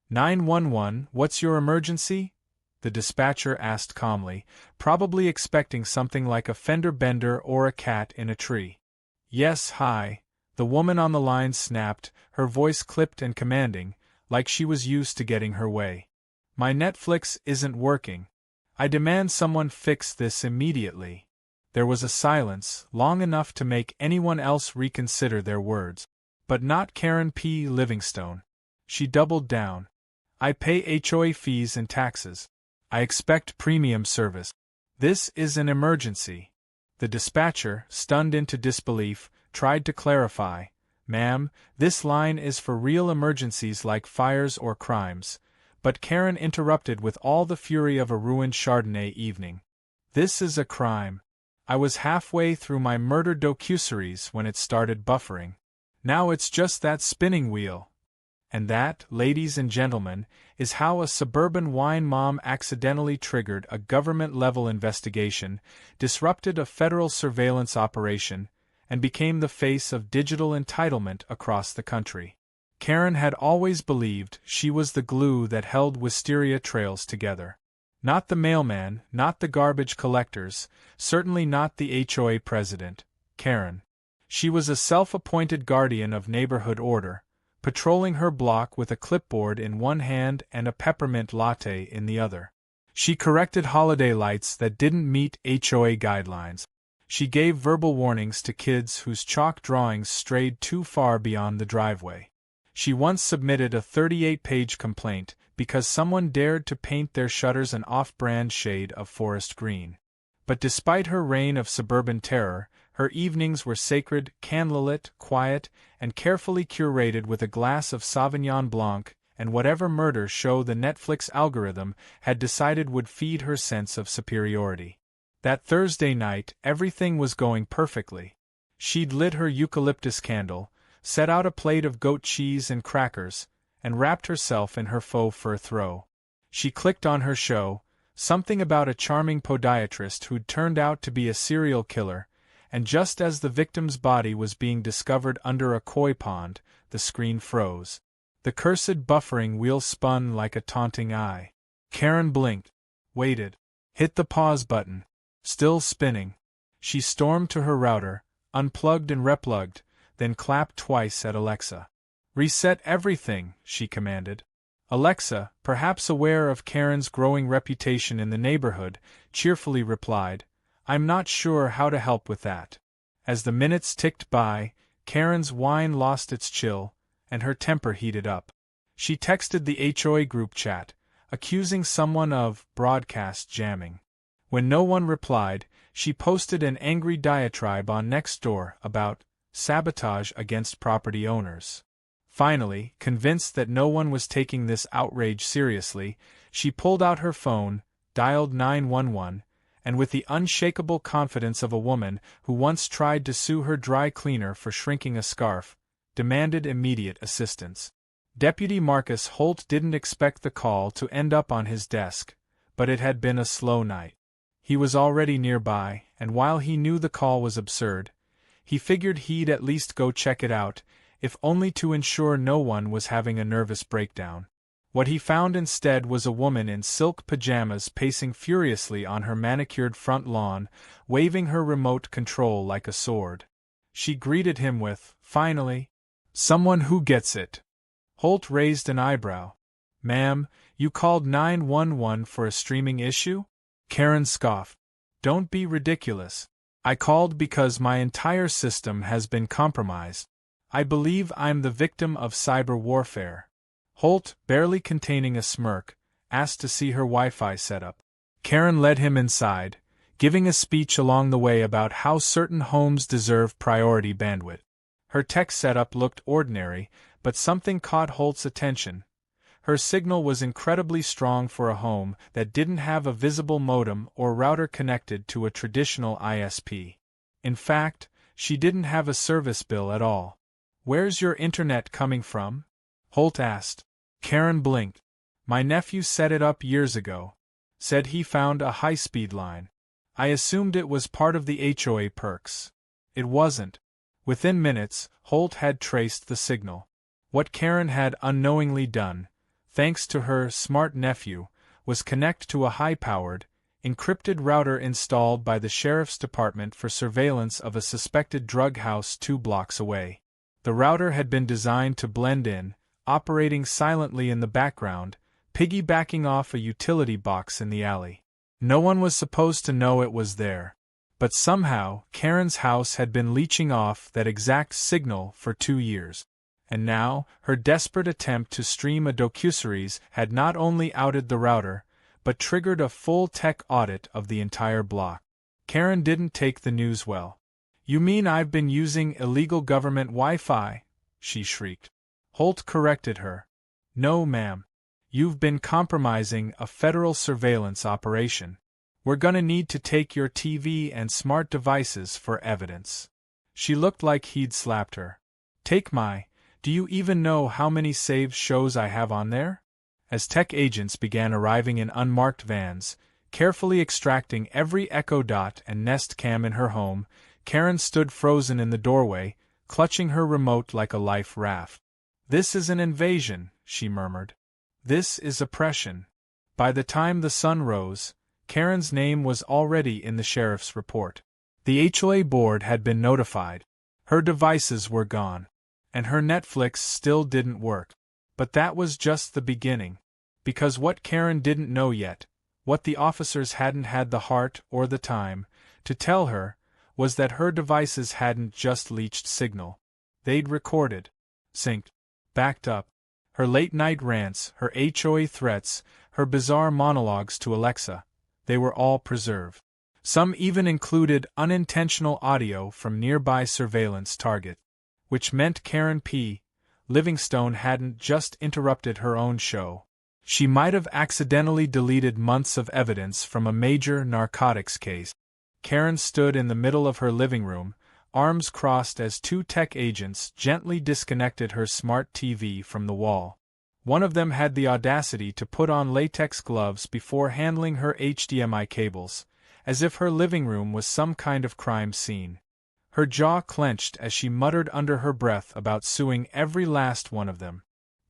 911, what's your emergency? The dispatcher asked calmly, probably expecting something like a fender bender or a cat in a tree. Yes, hi, the woman on the line snapped, her voice clipped and commanding, like she was used to getting her way. My Netflix isn't working. I demand someone fix this immediately. There was a silence, long enough to make anyone else reconsider their words. But not Karen P. Livingstone. She doubled down. I pay HOA fees and taxes. I expect premium service. This is an emergency. The dispatcher, stunned into disbelief, tried to clarify. Ma'am, this line is for real emergencies like fires or crimes. But Karen interrupted with all the fury of a ruined Chardonnay evening. This is a crime. I was halfway through my murder docuseries when it started buffering. Now it's just that spinning wheel. And that, ladies and gentlemen, is how a suburban wine mom accidentally triggered a government-level investigation, disrupted a federal surveillance operation, and became the face of digital entitlement across the country. Karen had always believed she was the glue that held wisteria trails together. Not the mailman, not the garbage collectors, certainly not the HOA president, Karen. She was a self-appointed guardian of neighborhood order, patrolling her block with a clipboard in one hand and a peppermint latte in the other. She corrected holiday lights that didn't meet HOA guidelines. She gave verbal warnings to kids whose chalk drawings strayed too far beyond the driveway. She once submitted a 38-page complaint because someone dared to paint their shutters an off-brand shade of forest green. But despite her reign of suburban terror, her evenings were sacred, candlelit, quiet, and carefully curated with a glass of Sauvignon Blanc and whatever murder show the Netflix algorithm had decided would feed her sense of superiority. That Thursday night, everything was going perfectly. She'd lit her eucalyptus candle, set out a plate of goat cheese and crackers, and wrapped herself in her faux fur throw. She clicked on her show, something about a charming podiatrist who'd turned out to be a serial killer, and just as the victim's body was being discovered under a koi pond, the screen froze. The cursed buffering wheel spun like a taunting eye. Karen blinked, waited, hit the pause button. Still spinning. She stormed to her router, unplugged and replugged, then clapped twice at Alexa. "Reset everything," she commanded. Alexa, perhaps aware of Karen's growing reputation in the neighborhood, cheerfully replied, "I'm not sure how to help with that." As the minutes ticked by, Karen's whine lost its chill, and her temper heated up. She texted the HOA group chat, accusing someone of broadcast jamming. When no one replied, she posted an angry diatribe on Nextdoor about sabotage against property owners. Finally, convinced that no one was taking this outrage seriously, she pulled out her phone, dialed 911, and with the unshakable confidence of a woman who once tried to sue her dry cleaner for shrinking a scarf, demanded immediate assistance. Deputy Marcus Holt didn't expect the call to end up on his desk, but it had been a slow night. He was already nearby, and while he knew the call was absurd, he figured he'd at least go check it out, if only to ensure no one was having a nervous breakdown. What he found instead was a woman in silk pajamas pacing furiously on her manicured front lawn, waving her remote control like a sword. She greeted him with, "Finally, someone who gets it." Holt raised an eyebrow. "Ma'am, you called 911 for a streaming issue?" Karen scoffed. "Don't be ridiculous. I called because my entire system has been compromised. I believe I'm the victim of cyber warfare." Holt, barely containing a smirk, asked to see her Wi-Fi setup. Karen led him inside, giving a speech along the way about how certain homes deserve priority bandwidth. Her tech setup looked ordinary, but something caught Holt's attention. Her signal was incredibly strong for a home that didn't have a visible modem or router connected to a traditional ISP. In fact, she didn't have a service bill at all. "Where's your internet coming from?" Holt asked. Karen blinked. "My nephew set it up years ago. Said he found a high-speed line. I assumed it was part of the HOA perks. It wasn't." Within minutes, Holt had traced the signal. What Karen had unknowingly done, thanks to her smart nephew, was connected to a high-powered, encrypted router installed by the sheriff's department for surveillance of a suspected drug house 2 blocks away. The router had been designed to blend in, operating silently in the background, piggybacking off a utility box in the alley. No one was supposed to know it was there. But somehow, Karen's house had been leeching off that exact signal for 2 years. And now, her desperate attempt to stream a docuseries had not only outed the router, but triggered a full tech audit of the entire block. Karen didn't take the news well. "You mean I've been using illegal government Wi-Fi?" she shrieked. Holt corrected her. "No, ma'am. You've been compromising a federal surveillance operation. We're gonna need to take your TV and smart devices for evidence." She looked like he'd slapped her. "Take my, do you even know how many saved shows I have on there?" As tech agents began arriving in unmarked vans, carefully extracting every Echo Dot and Nest Cam in her home, Karen stood frozen in the doorway, clutching her remote like a life raft. "This is an invasion," she murmured. "This is oppression." By the time the sun rose, Karen's name was already in the sheriff's report. The HOA board had been notified. Her devices were gone. And her Netflix still didn't work. But that was just the beginning. Because what Karen didn't know yet, what the officers hadn't had the heart or the time to tell her, was that her devices hadn't just leached signal. They'd recorded, synced, backed up. Her late-night rants, her HOA threats, her bizarre monologues to Alexa, they were all preserved. Some even included unintentional audio from nearby surveillance target. Which meant Karen P. Livingstone hadn't just interrupted her own show. She might have accidentally deleted months of evidence from a major narcotics case. Karen stood in the middle of her living room, arms crossed as 2 tech agents gently disconnected her smart TV from the wall. One of them had the audacity to put on latex gloves before handling her HDMI cables, as if her living room was some kind of crime scene. Her jaw clenched as she muttered under her breath about suing every last one of them.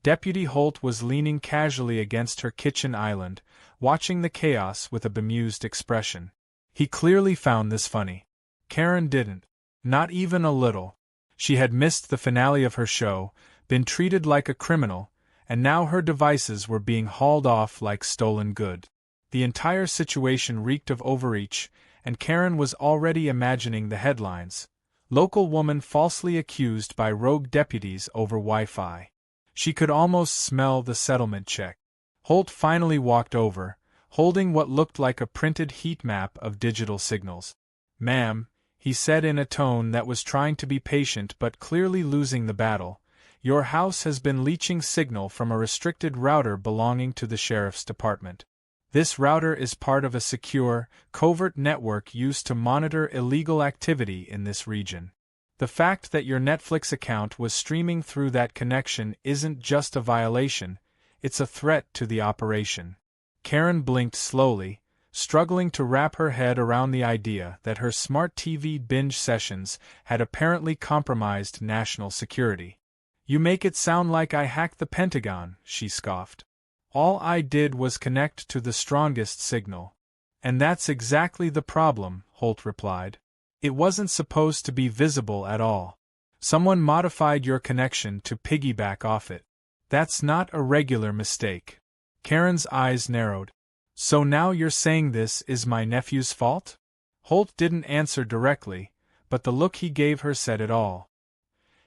Deputy Holt was leaning casually against her kitchen island, watching the chaos with a bemused expression. He clearly found this funny. Karen didn't. Not even a little. She had missed the finale of her show, been treated like a criminal, and now her devices were being hauled off like stolen goods. The entire situation reeked of overreach, and Karen was already imagining the headlines. Local woman falsely accused by rogue deputies over Wi-Fi. She could almost smell the settlement check. Holt finally walked over, holding what looked like a printed heat map of digital signals. "Ma'am," he said in a tone that was trying to be patient but clearly losing the battle, "your house has been leeching signal from a restricted router belonging to the sheriff's department. This router is part of a secure, covert network used to monitor illegal activity in this region. The fact that your Netflix account was streaming through that connection isn't just a violation, it's a threat to the operation." Karen blinked slowly, struggling to wrap her head around the idea that her smart TV binge sessions had apparently compromised national security. "You make it sound like I hacked the Pentagon," she scoffed. "All I did was connect to the strongest signal." "And that's exactly the problem," Holt replied. "It wasn't supposed to be visible at all. Someone modified your connection to piggyback off it. That's not a regular mistake." Karen's eyes narrowed. "So now you're saying this is my nephew's fault?" Holt didn't answer directly, but the look he gave her said it all.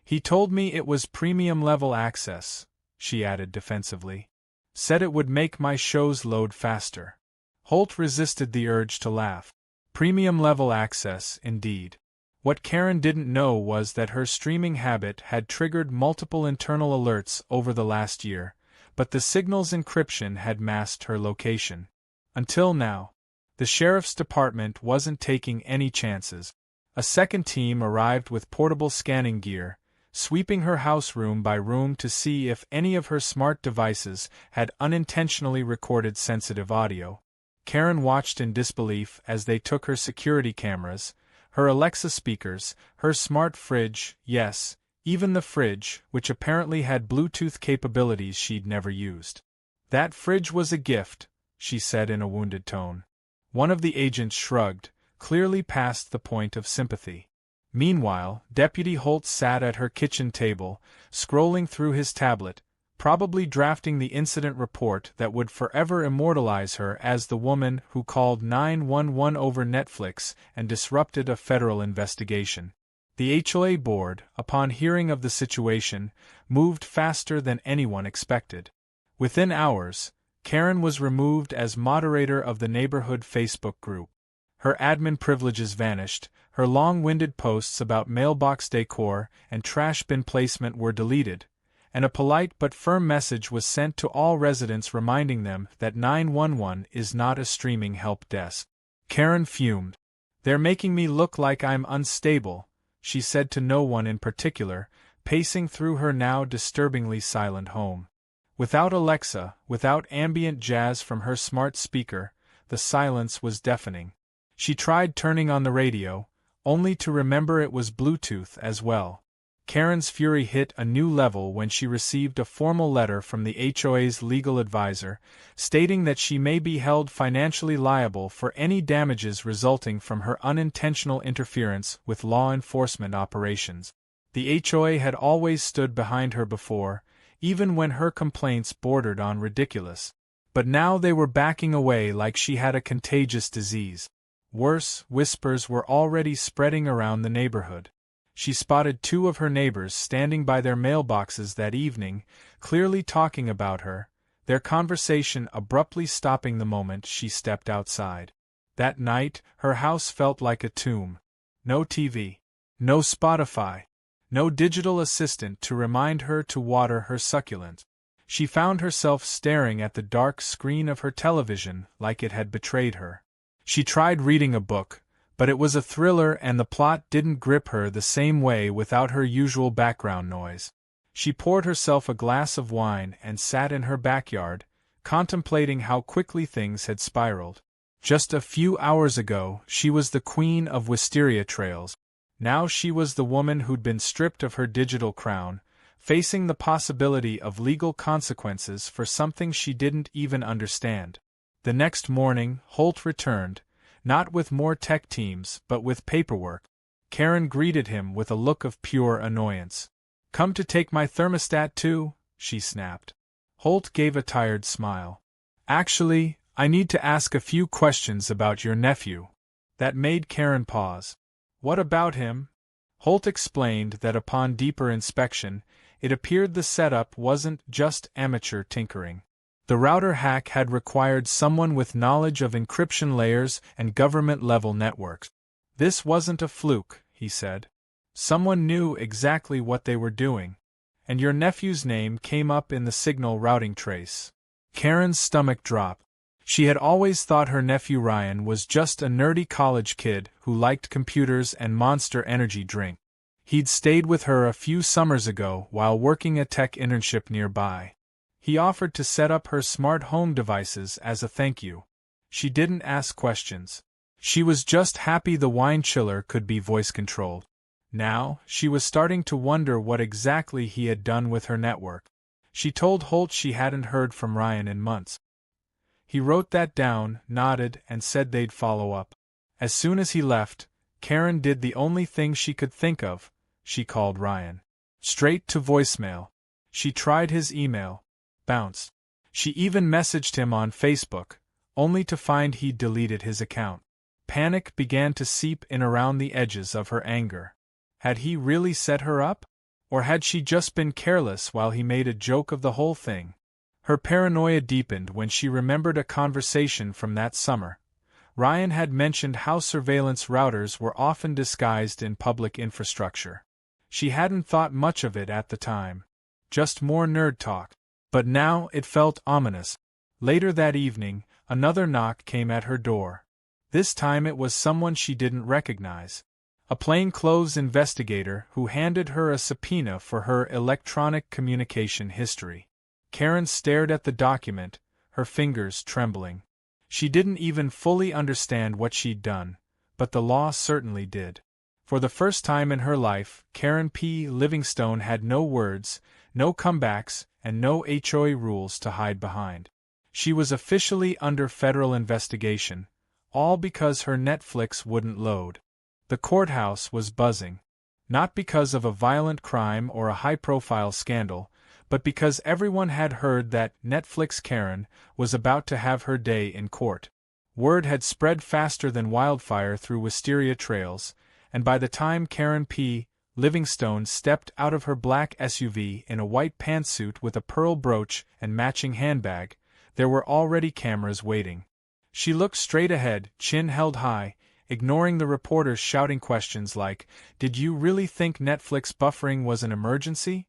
"He told me it was premium-level access," she added defensively. "Said it would make my shows load faster." Holt resisted the urge to laugh. Premium-level access, indeed. What Karen didn't know was that her streaming habit had triggered multiple internal alerts over the last year, but the signal's encryption had masked her location. Until now. The sheriff's department wasn't taking any chances. A second team arrived with portable scanning gear, sweeping her house room by room to see if any of her smart devices had unintentionally recorded sensitive audio. Karen watched in disbelief as they took her security cameras, her Alexa speakers, her smart fridge, yes, even the fridge, which apparently had Bluetooth capabilities she'd never used. That fridge was a gift, she said in a wounded tone. One of the agents shrugged, clearly past the point of sympathy. Meanwhile, Deputy Holt sat at her kitchen table, scrolling through his tablet, probably drafting the incident report that would forever immortalize her as the woman who called 911 over Netflix and disrupted a federal investigation. The HOA board, upon hearing of the situation, moved faster than anyone expected. Within hours, Karen was removed as moderator of the neighborhood Facebook group. Her admin privileges vanished, her long-winded posts about mailbox decor and trash bin placement were deleted, and a polite but firm message was sent to all residents reminding them that 911 is not a streaming help desk. Karen fumed. "They're making me look like I'm unstable," she said to no one in particular, pacing through her now disturbingly silent home. Without Alexa, without ambient jazz from her smart speaker, the silence was deafening. She tried turning on the radio, only to remember it was Bluetooth as well. Karen's fury hit a new level when she received a formal letter from the HOA's legal advisor, stating that she may be held financially liable for any damages resulting from her unintentional interference with law enforcement operations. The HOA had always stood behind her before, even when her complaints bordered on ridiculous. But now they were backing away like she had a contagious disease. Worse, whispers were already spreading around the neighborhood. She spotted two of her neighbors standing by their mailboxes that evening, clearly talking about her, their conversation abruptly stopping the moment she stepped outside. That night, her house felt like a tomb. No TV. No Spotify. No digital assistant to remind her to water her succulent. She found herself staring at the dark screen of her television like it had betrayed her. She tried reading a book, but it was a thriller and the plot didn't grip her the same way without her usual background noise. She poured herself a glass of wine and sat in her backyard, contemplating how quickly things had spiraled. Just a few hours ago, she was the queen of wisteria trails. Now she was the woman who'd been stripped of her digital crown, facing the possibility of legal consequences for something she didn't even understand. The next morning, Holt returned, not with more tech teams but with paperwork. Karen greeted him with a look of pure annoyance. "Come to take my thermostat too?" she snapped. Holt gave a tired smile. "Actually, I need to ask a few questions about your nephew." That made Karen pause. "What about him?" Holt explained that upon deeper inspection, it appeared the setup wasn't just amateur tinkering. The router hack had required someone with knowledge of encryption layers and government-level networks. "This wasn't a fluke," he said. "Someone knew exactly what they were doing. And your nephew's name came up in the signal routing trace." Karen's stomach dropped. She had always thought her nephew Ryan was just a nerdy college kid who liked computers and Monster Energy drink. He'd stayed with her a few summers ago while working a tech internship nearby. He offered to set up her smart home devices as a thank you. She didn't ask questions. She was just happy the wine chiller could be voice-controlled. Now, she was starting to wonder what exactly he had done with her network. She told Holt she hadn't heard from Ryan in months. He wrote that down, nodded, and said they'd follow up. As soon as he left, Karen did the only thing she could think of. She called Ryan. Straight to voicemail. She tried his email. Bounced. She even messaged him on Facebook, only to find he'd deleted his account. Panic began to seep in around the edges of her anger. Had he really set her up? Or had she just been careless while he made a joke of the whole thing? Her paranoia deepened when she remembered a conversation from that summer. Ryan had mentioned how surveillance routers were often disguised in public infrastructure. She hadn't thought much of it at the time. Just more nerd talk. But now it felt ominous. Later that evening, another knock came at her door. This time it was someone she didn't recognize. A plainclothes investigator who handed her a subpoena for her electronic communication history. Karen stared at the document, her fingers trembling. She didn't even fully understand what she'd done, but the law certainly did. For the first time in her life, Karen P. Livingstone had no words, no comebacks, and no HOA rules to hide behind. She was officially under federal investigation, all because her Netflix wouldn't load. The courthouse was buzzing. Not because of a violent crime or a high-profile scandal, but because everyone had heard that Netflix Karen was about to have her day in court. Word had spread faster than wildfire through wisteria trails, and by the time Karen P. Livingstone stepped out of her black SUV in a white pantsuit with a pearl brooch and matching handbag, there were already cameras waiting. She looked straight ahead, chin held high, ignoring the reporters shouting questions like, "Did you really think Netflix buffering was an emergency?"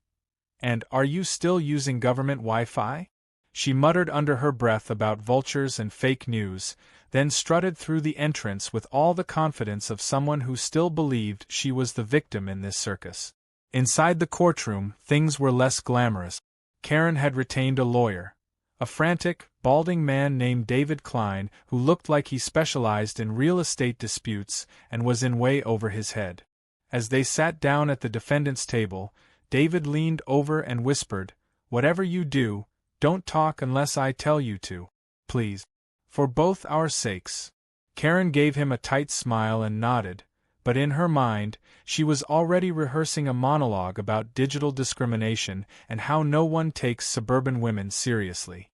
And "Are you still using government Wi-Fi?" She muttered under her breath about vultures and fake news, then strutted through the entrance with all the confidence of someone who still believed she was the victim in this circus. Inside the courtroom, things were less glamorous. Karen had retained a lawyer. A frantic, balding man named David Klein who looked like he specialized in real estate disputes and was in way over his head. As they sat down at the defendant's table, David leaned over and whispered, "Whatever you do, don't talk unless I tell you to. Please. For both our sakes." Karen gave him a tight smile and nodded, but in her mind, she was already rehearsing a monologue about digital discrimination and how no one takes suburban women seriously.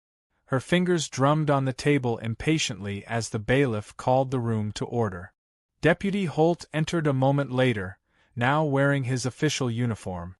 Her fingers drummed on the table impatiently as the bailiff called the room to order. Deputy Holt entered a moment later, now wearing his official uniform.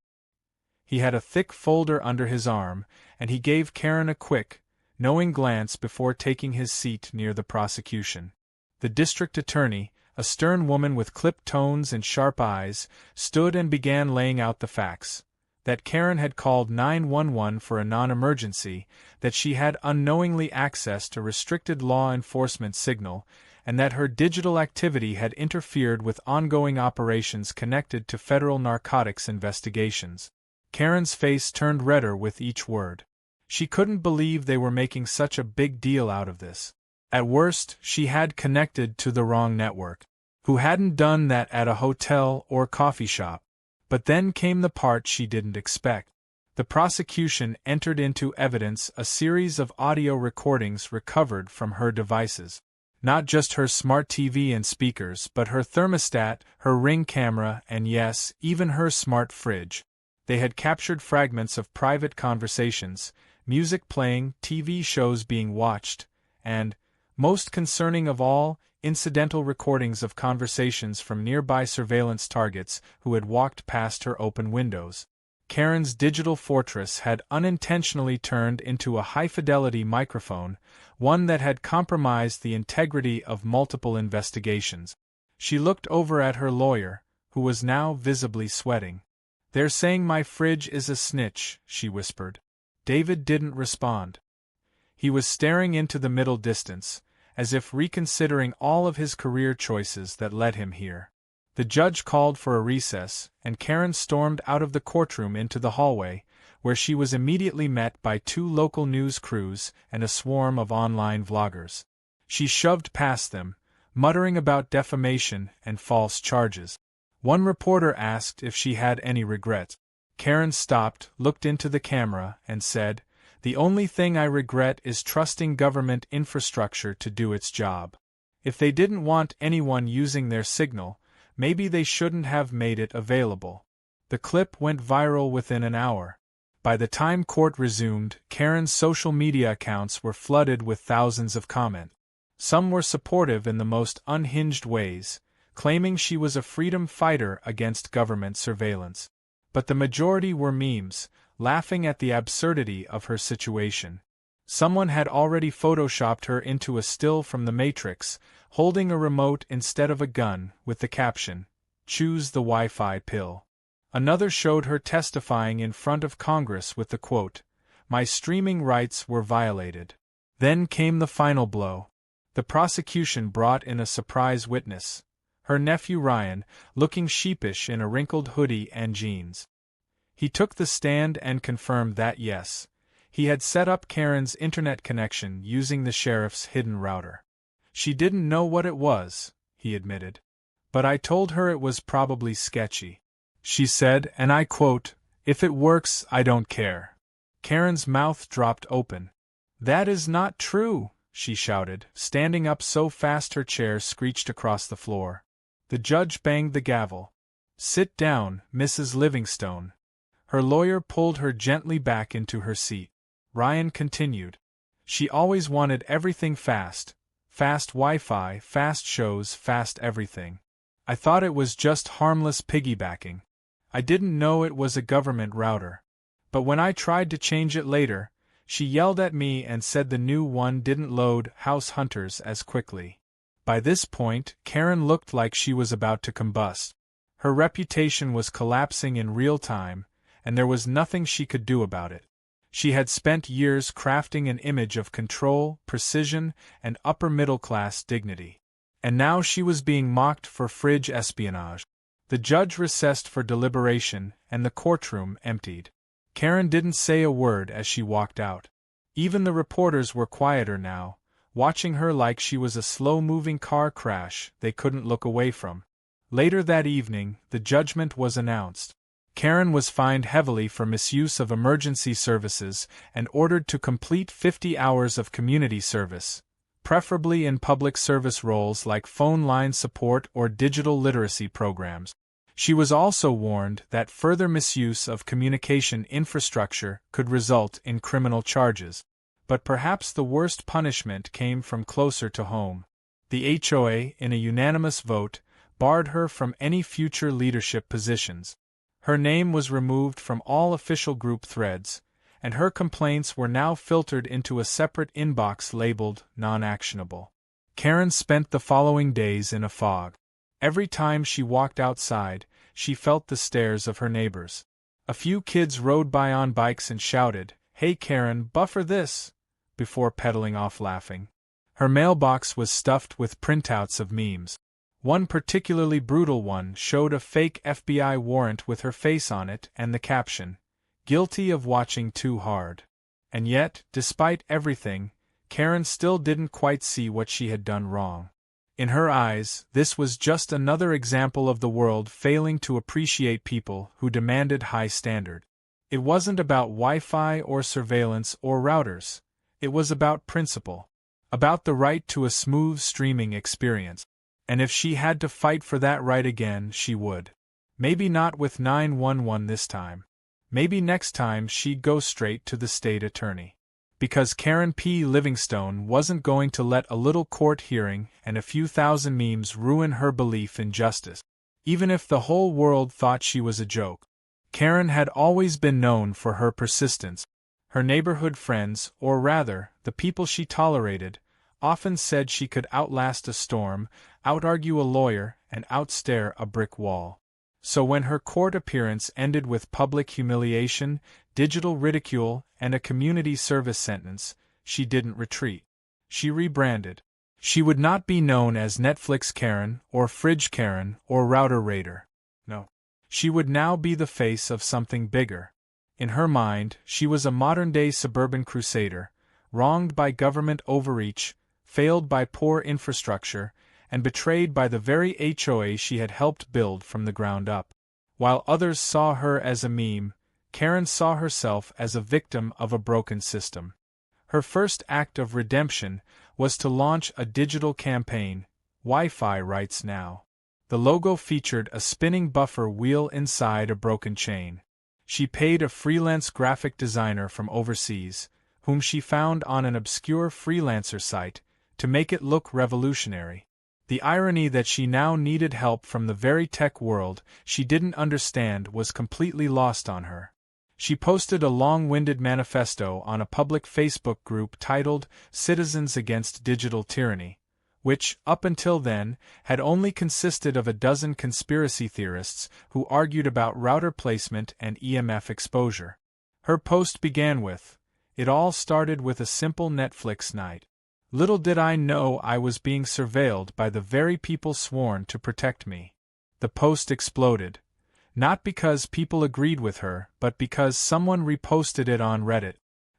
He had a thick folder under his arm, and he gave Karen a quick, knowing glance before taking his seat near the prosecution. The district attorney, a stern woman with clipped tones and sharp eyes, stood and began laying out the facts. That Karen had called 911 for a non-emergency, that she had unknowingly accessed a restricted law enforcement signal, and that her digital activity had interfered with ongoing operations connected to federal narcotics investigations. Karen's face turned redder with each word. She couldn't believe they were making such a big deal out of this. At worst, she had connected to the wrong network. Who hadn't done that at a hotel or coffee shop? But then came the part she didn't expect. The prosecution entered into evidence a series of audio recordings recovered from her devices. Not just her smart TV and speakers, but her thermostat, her Ring camera, and yes, even her smart fridge. They had captured fragments of private conversations, music playing, TV shows being watched, and, most concerning of all, incidental recordings of conversations from nearby surveillance targets who had walked past her open windows. Karen's digital fortress had unintentionally turned into a high-fidelity microphone, one that had compromised the integrity of multiple investigations. She looked over at her lawyer, who was now visibly sweating. "They're saying my fridge is a snitch," she whispered. David didn't respond. He was staring into the middle distance, as if reconsidering all of his career choices that led him here. The judge called for a recess, and Karen stormed out of the courtroom into the hallway, where she was immediately met by 2 local news crews and a swarm of online vloggers. She shoved past them, muttering about defamation and false charges. One reporter asked if she had any regrets. Karen stopped, looked into the camera, and said, "The only thing I regret is trusting government infrastructure to do its job. If they didn't want anyone using their signal, maybe they shouldn't have made it available." The clip went viral within an hour. By the time court resumed, Karen's social media accounts were flooded with thousands of comments. Some were supportive in the most unhinged ways, claiming she was a freedom fighter against government surveillance. But the majority were memes, laughing at the absurdity of her situation. Someone had already photoshopped her into a still from The Matrix, holding a remote instead of a gun, with the caption, "Choose the Wi-Fi pill." Another showed her testifying in front of Congress with the quote, "My streaming rights were violated." Then came the final blow. The prosecution brought in a surprise witness. Her nephew Ryan, looking sheepish in a wrinkled hoodie and jeans. He took the stand and confirmed that yes, he had set up Karen's internet connection using the sheriff's hidden router. "She didn't know what it was," he admitted. "But I told her it was probably sketchy. She said, and I quote, 'If it works, I don't care.'" Karen's mouth dropped open. "That is not true," she shouted, standing up so fast her chair screeched across the floor. The judge banged the gavel. "Sit down, Mrs. Livingstone." Her lawyer pulled her gently back into her seat. Ryan continued. "She always wanted everything fast. Fast Wi-Fi, fast shows, fast everything. I thought it was just harmless piggybacking. I didn't know it was a government router. But when I tried to change it later, she yelled at me and said the new one didn't load house hunters as quickly." By this point, Karen looked like she was about to combust. Her reputation was collapsing in real time, and there was nothing she could do about it. She had spent years crafting an image of control, precision, and upper-middle-class dignity. And now she was being mocked for fridge espionage. The judge recessed for deliberation, and the courtroom emptied. Karen didn't say a word as she walked out. Even the reporters were quieter now, watching her like she was a slow-moving car crash they couldn't look away from. Later that evening, the judgment was announced. Karen was fined heavily for misuse of emergency services and ordered to complete 50 hours of community service, preferably in public service roles like phone line support or digital literacy programs. She was also warned that further misuse of communication infrastructure could result in criminal charges. But perhaps the worst punishment came from closer to home. The HOA, in a unanimous vote, barred her from any future leadership positions. Her name was removed from all official group threads, and her complaints were now filtered into a separate inbox labeled non-actionable. Karen spent the following days in a fog. Every time she walked outside, she felt the stares of her neighbors. A few kids rode by on bikes and shouted, "Hey Karen, buffer this," before pedaling off laughing. Her mailbox was stuffed with printouts of memes. One particularly brutal one showed a fake FBI warrant with her face on it and the caption, "Guilty of watching too hard." And yet, despite everything, Karen still didn't quite see what she had done wrong. In her eyes, this was just another example of the world failing to appreciate people who demanded high standard. It wasn't about Wi-Fi or surveillance or routers. It was about principle. About the right to a smooth streaming experience. And if she had to fight for that right again, she would. Maybe not with 911 this time. Maybe next time she'd go straight to the state attorney. Because Karen P. Livingstone wasn't going to let a little court hearing and a few thousand memes ruin her belief in justice. Even if the whole world thought she was a joke. Karen had always been known for her persistence. Her neighborhood friends, or rather, the people she tolerated, often said she could outlast a storm, out-argue a lawyer, and outstare a brick wall. So when her court appearance ended with public humiliation, digital ridicule, and a community service sentence, she didn't retreat. She rebranded. She would not be known as Netflix Karen, or Fridge Karen, or Router Raider. No. She would now be the face of something bigger. In her mind, she was a modern-day suburban crusader, wronged by government overreach, failed by poor infrastructure, and betrayed by the very HOA she had helped build from the ground up. While others saw her as a meme, Karen saw herself as a victim of a broken system. Her first act of redemption was to launch a digital campaign, Wi-Fi Rights Now. The logo featured a spinning buffer wheel inside a broken chain. She paid a freelance graphic designer from overseas, whom she found on an obscure freelancer site, to make it look revolutionary. The irony that she now needed help from the very tech world she didn't understand was completely lost on her. She posted a long-winded manifesto on a public Facebook group titled Citizens Against Digital Tyranny, which, up until then, had only consisted of a dozen conspiracy theorists who argued about router placement and EMF exposure. Her post began with, "It all started with a simple Netflix night. Little did I know I was being surveilled by the very people sworn to protect me." The post exploded. Not because people agreed with her, but because someone reposted it on Reddit.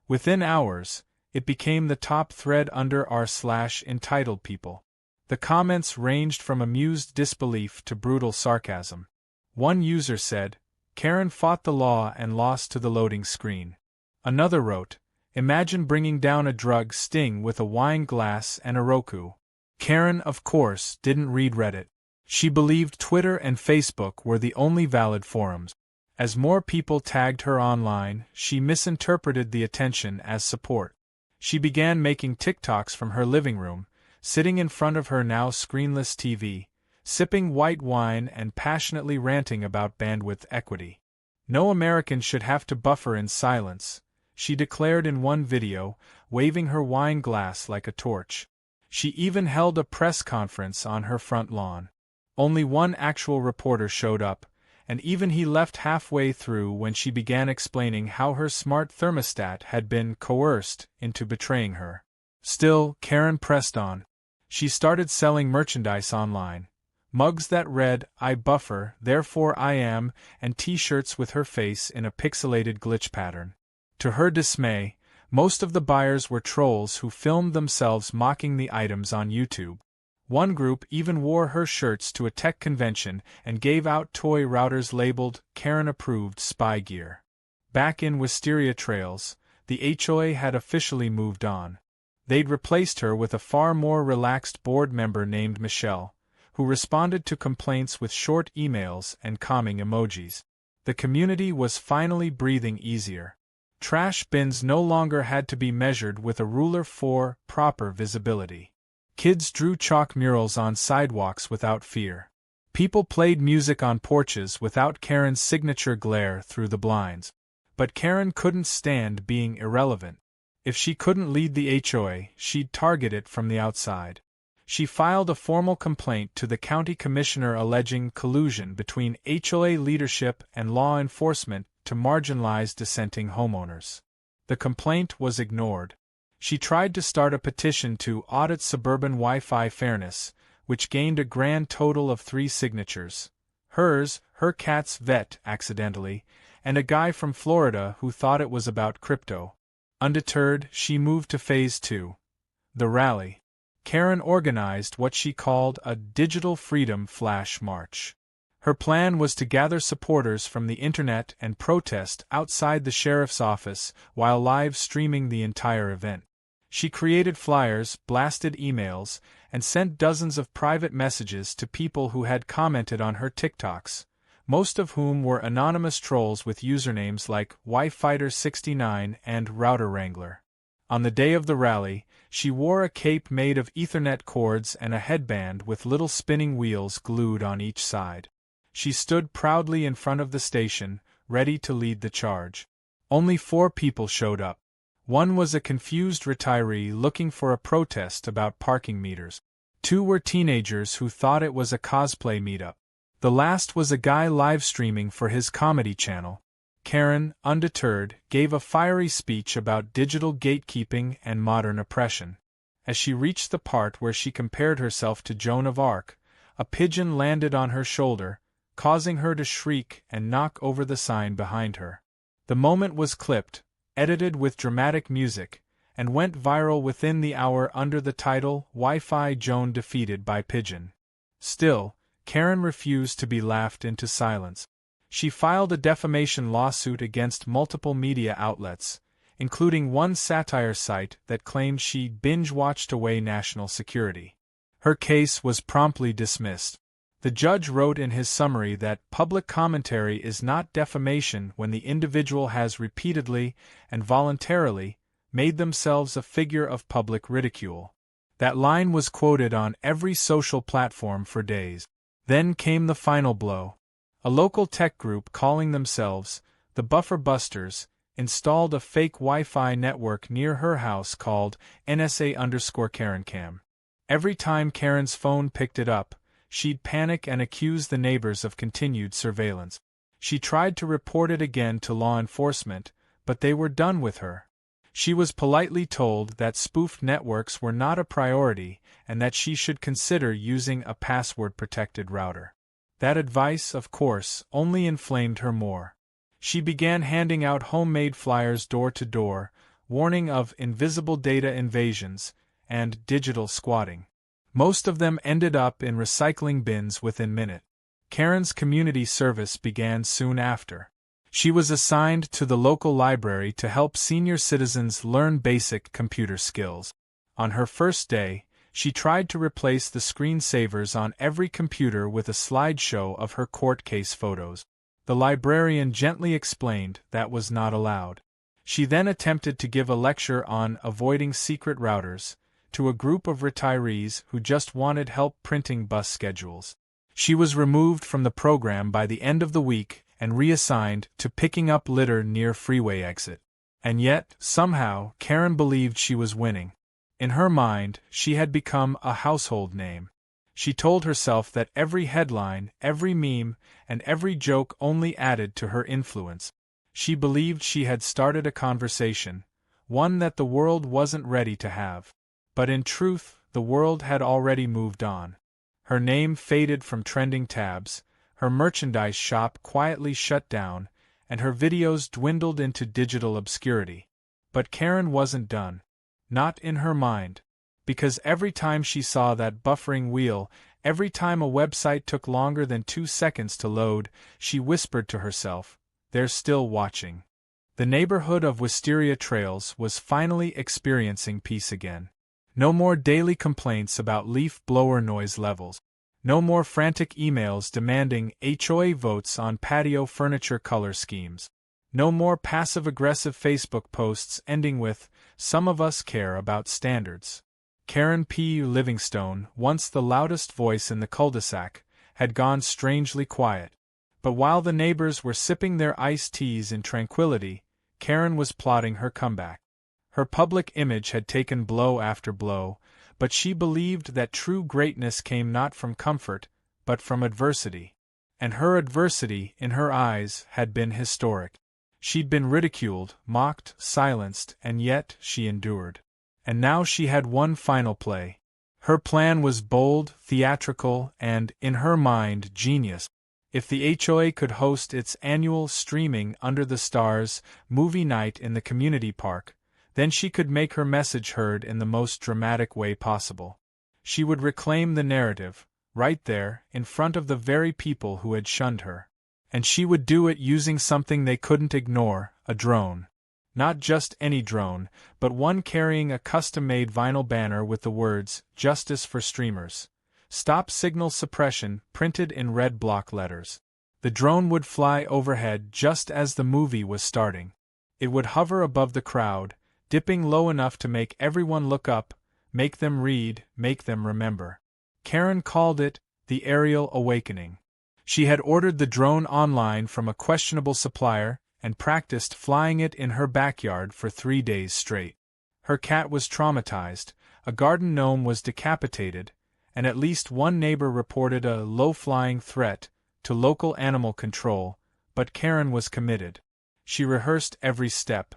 Within hours, it became the top thread under r/EntitledPeople. The comments ranged from amused disbelief to brutal sarcasm. One user said, "Karen fought the law and lost to the loading screen." Another wrote, Imagine bringing down a drug sting with a wine glass and a Roku. Karen, of course, didn't read Reddit. She believed Twitter and Facebook were the only valid forums. As more people tagged her online, she misinterpreted the attention as support. She began making TikToks from her living room, sitting in front of her now screenless TV, sipping white wine and passionately ranting about bandwidth equity. No American should have to buffer in silence, she declared in one video, waving her wine glass like a torch. She even held a press conference on her front lawn. Only one actual reporter showed up, and even he left halfway through when she began explaining how her smart thermostat had been coerced into betraying her. Still, Karen pressed on. She started selling merchandise online. Mugs that read, "I buffer, therefore I am," and t-shirts with her face in a pixelated glitch pattern. To her dismay, most of the buyers were trolls who filmed themselves mocking the items on YouTube. One group even wore her shirts to a tech convention and gave out toy routers labeled Karen-approved spy gear. Back in Wisteria Trails, the HOA had officially moved on. They'd replaced her with a far more relaxed board member named Michelle, who responded to complaints with short emails and calming emojis. The community was finally breathing easier. Trash bins no longer had to be measured with a ruler for proper visibility. Kids drew chalk murals on sidewalks without fear. People played music on porches without Karen's signature glare through the blinds. But Karen couldn't stand being irrelevant. If she couldn't lead the HOA, she'd target it from the outside. She filed a formal complaint to the county commissioner alleging collusion between HOA leadership and law enforcement to marginalize dissenting homeowners. The complaint was ignored. She tried to start a petition to audit suburban Wi-Fi fairness, which gained a grand total of 3 signatures. Hers, her cat's vet accidentally, and a guy from Florida who thought it was about crypto. Undeterred, she moved to Phase 2. The rally. Karen organized what she called a digital freedom flash march. Her plan was to gather supporters from the internet and protest outside the sheriff's office while live streaming the entire event. She created flyers, blasted emails, and sent dozens of private messages to people who had commented on her TikToks, most of whom were anonymous trolls with usernames like YFighter69 and Router Wrangler. On the day of the rally, she wore a cape made of Ethernet cords and a headband with little spinning wheels glued on each side. She stood proudly in front of the station, ready to lead the charge. Only 4 people showed up. One was a confused retiree looking for a protest about parking meters. 2 were teenagers who thought it was a cosplay meetup. The last was a guy live streaming for his comedy channel. Karen, undeterred, gave a fiery speech about digital gatekeeping and modern oppression. As she reached the part where she compared herself to Joan of Arc, a pigeon landed on her shoulder, causing her to shriek and knock over the sign behind her. The moment was clipped, edited with dramatic music, and went viral within the hour under the title "Wi-Fi Joan Defeated by Pigeon." Still, Karen refused to be laughed into silence. She filed a defamation lawsuit against multiple media outlets, including one satire site that claimed she binge-watched away national security. Her case was promptly dismissed. The judge wrote in his summary that public commentary is not defamation when the individual has repeatedly and voluntarily made themselves a figure of public ridicule. That line was quoted on every social platform for days. Then came the final blow. A local tech group calling themselves the Buffer Busters installed a fake Wi-Fi network near her house called NSA_KarenCam. Every time Karen's phone picked it up, she'd panic and accuse the neighbors of continued surveillance. She tried to report it again to law enforcement, but they were done with her. She was politely told that spoofed networks were not a priority and that she should consider using a password-protected router. That advice, of course, only inflamed her more. She began handing out homemade flyers door to door, warning of invisible data invasions and digital squatting. Most of them ended up in recycling bins within minutes. Karen's community service began soon after. She was assigned to the local library to help senior citizens learn basic computer skills. On her first day, she tried to replace the screensavers on every computer with a slideshow of her court case photos. The librarian gently explained that was not allowed. She then attempted to give a lecture on avoiding secret routers to a group of retirees who just wanted help printing bus schedules. She was removed from the program by the end of the week and reassigned to picking up litter near freeway exit. And yet, somehow, Karen believed she was winning. In her mind, she had become a household name. She told herself that every headline, every meme, and every joke only added to her influence. She believed she had started a conversation, one that the world wasn't ready to have. But in truth, the world had already moved on. Her name faded from trending tabs, her merchandise shop quietly shut down, and her videos dwindled into digital obscurity. But Karen wasn't done. Not in her mind. Because every time she saw that buffering wheel, every time a website took longer than 2 seconds to load, she whispered to herself, "They're still watching." The neighborhood of Wisteria Trails was finally experiencing peace again. No more daily complaints about leaf blower noise levels. No more frantic emails demanding HOA votes on patio furniture color schemes. No more passive-aggressive Facebook posts ending with, "Some of us care about standards." Karen P. Livingstone, once the loudest voice in the cul-de-sac, had gone strangely quiet. But while the neighbors were sipping their iced teas in tranquility, Karen was plotting her comeback. Her public image had taken blow after blow, but she believed that true greatness came not from comfort, but from adversity. And her adversity, in her eyes, had been historic. She'd been ridiculed, mocked, silenced, and yet she endured. And now she had one final play. Her plan was bold, theatrical, and, in her mind, genius. If the HOA could host its annual streaming Under the Stars movie night in the community park, then she could make her message heard in the most dramatic way possible. She would reclaim the narrative, right there, in front of the very people who had shunned her. And she would do it using something they couldn't ignore, a drone. Not just any drone, but one carrying a custom-made vinyl banner with the words, "Justice for Streamers. Stop Signal Suppression," printed in red block letters. The drone would fly overhead just as the movie was starting. It would hover above the crowd, dipping low enough to make everyone look up, make them read, make them remember. Karen called it the Aerial Awakening. She had ordered the drone online from a questionable supplier and practiced flying it in her backyard for 3 days straight. Her cat was traumatized, a garden gnome was decapitated, and at least one neighbor reported a low-flying threat to local animal control, but Karen was committed. She rehearsed every step.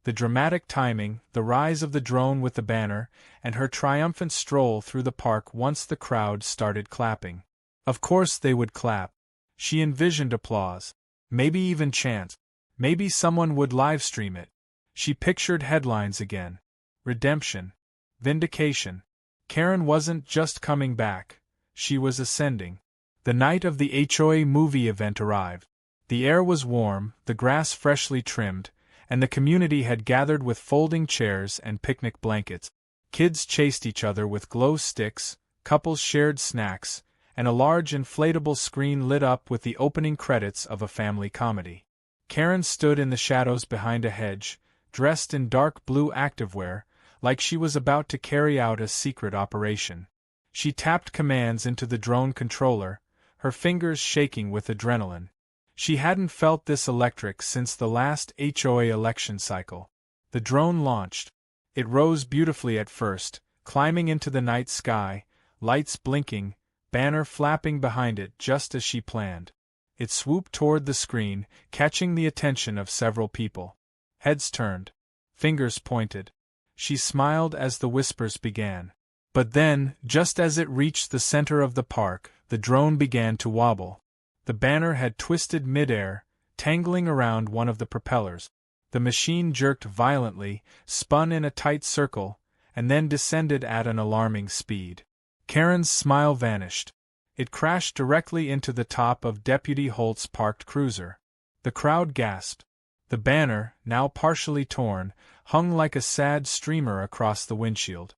The dramatic timing, the rise of the drone with the banner, and her triumphant stroll through the park once the crowd started clapping. Of course they would clap. She envisioned applause. Maybe even chants. Maybe someone would livestream it. She pictured headlines again. Redemption. Vindication. Karen wasn't just coming back. She was ascending. The night of the HOA movie event arrived. The air was warm, the grass freshly trimmed, and the community had gathered with folding chairs and picnic blankets. Kids chased each other with glow sticks, couples shared snacks, and a large inflatable screen lit up with the opening credits of a family comedy. Karen stood in the shadows behind a hedge, dressed in dark blue activewear, like she was about to carry out a secret operation. She tapped commands into the drone controller, her fingers shaking with adrenaline. She hadn't felt this electric since the last HOA election cycle. The drone launched. It rose beautifully at first, climbing into the night sky, lights blinking, banner flapping behind it just as she planned. It swooped toward the screen, catching the attention of several people. Heads turned. Fingers pointed. She smiled as the whispers began. But then, just as it reached the center of the park, the drone began to wobble. The banner had twisted midair, tangling around one of the propellers. The machine jerked violently, spun in a tight circle, and then descended at an alarming speed. Karen's smile vanished. It crashed directly into the top of Deputy Holt's parked cruiser. The crowd gasped. The banner, now partially torn, hung like a sad streamer across the windshield.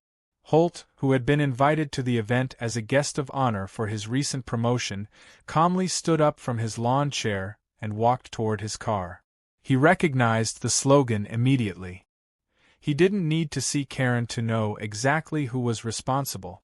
Holt, who had been invited to the event as a guest of honor for his recent promotion, calmly stood up from his lawn chair and walked toward his car. He recognized the slogan immediately. He didn't need to see Karen to know exactly who was responsible.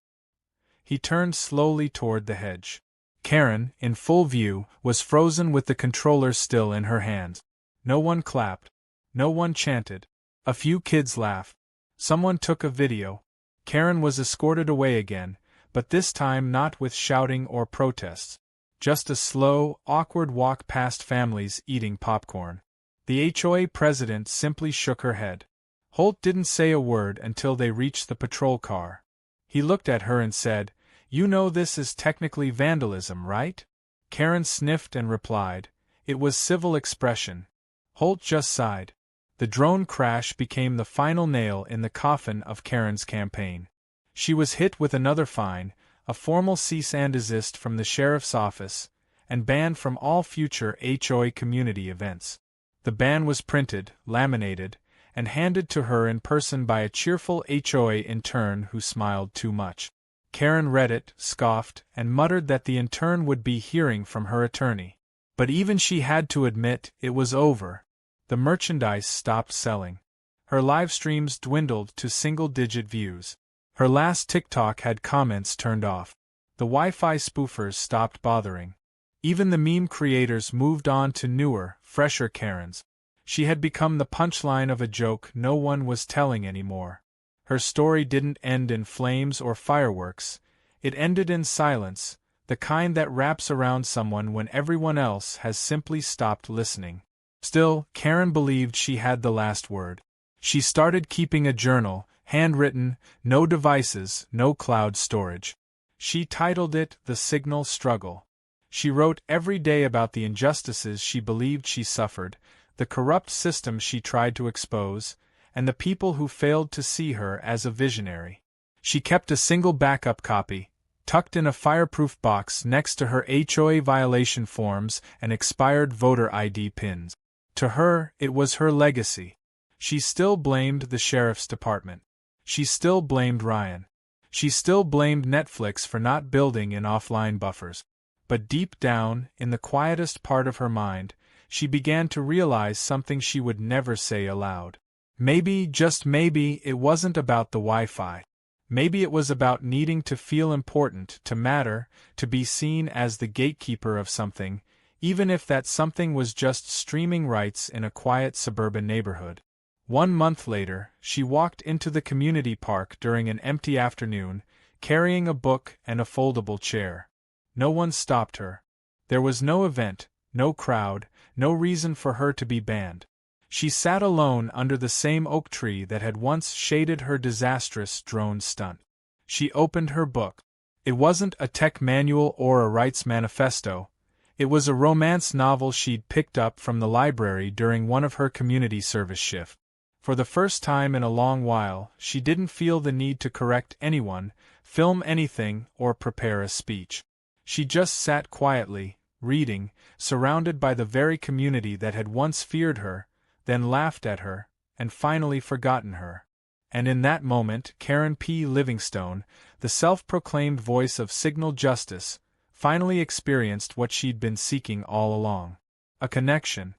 He turned slowly toward the hedge. Karen, in full view, was frozen with the controller still in her hands. No one clapped. No one chanted. A few kids laughed. Someone took a video. Karen was escorted away again, but this time not with shouting or protests. Just a slow, awkward walk past families eating popcorn. The HOA president simply shook her head. Holt didn't say a word until they reached the patrol car. He looked at her and said, "You know this is technically vandalism, right?" Karen sniffed and replied, "It was civil expression." Holt just sighed. The drone crash became the final nail in the coffin of Karen's campaign. She was hit with another fine, a formal cease and desist from the sheriff's office, and banned from all future HOA community events. The ban was printed, laminated, and handed to her in person by a cheerful HOA intern who smiled too much. Karen read it, scoffed, and muttered that the intern would be hearing from her attorney. But even she had to admit it was over. The merchandise stopped selling. Her live streams dwindled to single-digit views. Her last TikTok had comments turned off. The Wi-Fi spoofers stopped bothering. Even the meme creators moved on to newer, fresher Karens. She had become the punchline of a joke no one was telling anymore. Her story didn't end in flames or fireworks. It ended in silence, the kind that wraps around someone when everyone else has simply stopped listening. Still, Karen believed she had the last word. She started keeping a journal, handwritten, no devices, no cloud storage. She titled it The Signal Struggle. She wrote every day about the injustices she believed she suffered, the corrupt system she tried to expose, and the people who failed to see her as a visionary. She kept a single backup copy, tucked in a fireproof box next to her HOA violation forms and expired voter ID pins. To her, it was her legacy. She still blamed the sheriff's department. She still blamed Ryan. She still blamed Netflix for not building in offline buffers. But deep down, in the quietest part of her mind, she began to realize something she would never say aloud. Maybe, just maybe, it wasn't about the Wi-Fi. Maybe it was about needing to feel important, to matter, to be seen as the gatekeeper of something, even if that something was just streaming rights in a quiet suburban neighborhood. 1 month later, she walked into the community park during an empty afternoon, carrying a book and a foldable chair. No one stopped her. There was no event, no crowd, no reason for her to be banned. She sat alone under the same oak tree that had once shaded her disastrous drone stunt. She opened her book. It wasn't a tech manual or a rights manifesto. It was a romance novel she'd picked up from the library during one of her community service shifts. For the first time in a long while, she didn't feel the need to correct anyone, film anything, or prepare a speech. She just sat quietly, reading, surrounded by the very community that had once feared her, then laughed at her, and finally forgotten her. And in that moment, Karen P. Livingstone, the self-proclaimed voice of signal justice, finally experienced what she'd been seeking all along. A connection.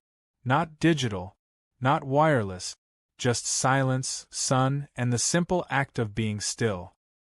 Not digital. Not wireless. Just silence, sun, and the simple act of being still.